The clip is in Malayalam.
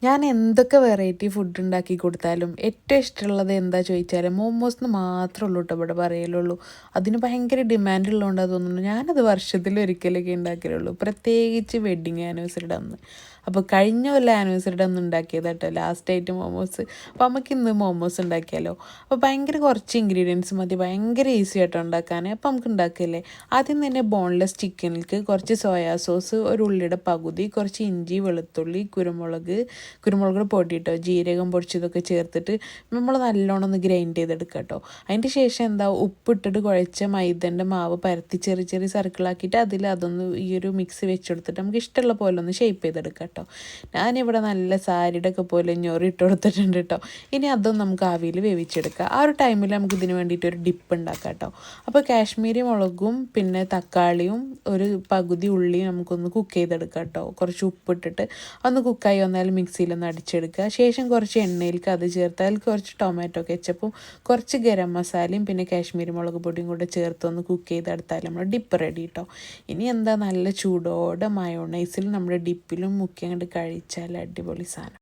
ഞാൻ എന്തൊക്കെ വെറൈറ്റി ഫുഡ് ഉണ്ടാക്കി കൊടുത്താലും ഏറ്റവും ഇഷ്ടമുള്ളത് എന്താ ചോദിച്ചാൽ മോമോസ് എന്ന് മാത്രമേ ഉള്ളൂ കേട്ടോ ഇവിടെ പറയലുള്ളൂ. അതിന് ഭയങ്കര ഡിമാൻഡ് ഉള്ളതുകൊണ്ടാണ് തോന്നുന്നു ഞാനത് വർഷത്തിലൊരിക്കലൊക്കെ ഉണ്ടാക്കലുള്ളൂ, പ്രത്യേകിച്ച് വെഡ്ഡിങ് ആനിവേഴ്സറിയുടെ അന്ന്. അപ്പോൾ കഴിഞ്ഞ കൊല്ലം ആനിവേഴ്സറിയുടെ അന്ന് ഉണ്ടാക്കിയത് കേട്ടോ ലാസ്റ്റായിട്ട് മോമോസ്. അപ്പോൾ നമുക്ക് ഇന്ന് മോമോസ് ഉണ്ടാക്കിയാലോ. അപ്പോൾ ഭയങ്കര കുറച്ച് ഇൻഗ്രീഡിയൻസ് മതി, ഭയങ്കര ഈസി ആയിട്ട് ഉണ്ടാക്കാൻ. അപ്പോൾ നമുക്ക് ഉണ്ടാക്കില്ലേ. ആദ്യം തന്നെ ബോൺലെസ് ചിക്കനിലേക്ക് കുറച്ച് സോയാ സോസ്, ഒരു ഉള്ളിയുടെ പകുതി, കുറച്ച് ഇഞ്ചി, വെളുത്തുള്ളി, കുരുമുളക് പൊടി കേട്ടോ, ജീരകം പൊടിച്ചതൊക്കെ ചേർത്തിട്ട് നമ്മൾ നല്ലോണം ഒന്ന് ഗ്രൈൻഡ് ചെയ്തെടുക്കുക കേട്ടോ. അതിൻ്റെ ശേഷം ഉപ്പിട്ടിട്ട് കുഴച്ച മൈദൻ്റെ മാവ് പരത്തി ചെറിയ ചെറിയ സർക്കിളാക്കിയിട്ട് അതൊന്ന് ഈ ഒരു മിക്സ് വെച്ചെടുത്തിട്ട് നമുക്ക് ഇഷ്ടമുള്ള പോലെ ഒന്ന് ഷേപ്പ് ചെയ്തെടുക്കാം കേട്ടോ. ഞാനിവിടെ നല്ല സാരിയുടെ ഒക്കെ പോലെ ഞൊറിട്ട് കൊടുത്തിട്ടുണ്ട് കേട്ടോ. ഇനി അതൊന്നും നമുക്ക് ആവിയിൽ വേവിച്ചെടുക്കാം. ആ ഒരു ടൈമിൽ നമുക്ക് ഇതിന് വേണ്ടിയിട്ട് ഒരു ഡിപ്പ് ഉണ്ടാക്കാം കേട്ടോ. അപ്പോൾ കാശ്മീരി മുളകും പിന്നെ തക്കാളിയും ഒരു പകുതി ഉള്ളിയും നമുക്കൊന്ന് കുക്ക് ചെയ്തെടുക്കാം കേട്ടോ. കുറച്ച് ഉപ്പിട്ടിട്ട് ഒന്ന് കുക്കായി വന്നാൽ മിക്സിയിലൊന്ന് അടിച്ചെടുക്കുക. ശേഷം കുറച്ച് എണ്ണയിലേക്ക് അത് ചേർത്ത് അതിൽ കുറച്ച് ടൊമാറ്റോ കെച്ചപ്പും കുറച്ച് ഗരം മസാലയും പിന്നെ കാശ്മീരി മുളക് പൊടിയും കൂടെ ചേർത്തൊന്ന് കുക്ക് ചെയ്തെടുത്താൽ നമ്മൾ ഡിപ്പ് റെഡി കേട്ടോ. ഇനി എന്താ നല്ല ചൂടോടെ മയോണൈസിൽ നമ്മുടെ ഡിപ്പിലും മുക്കി അങ്ങോട്ട് കഴിച്ചാൽ അടിപൊളി സാധനം.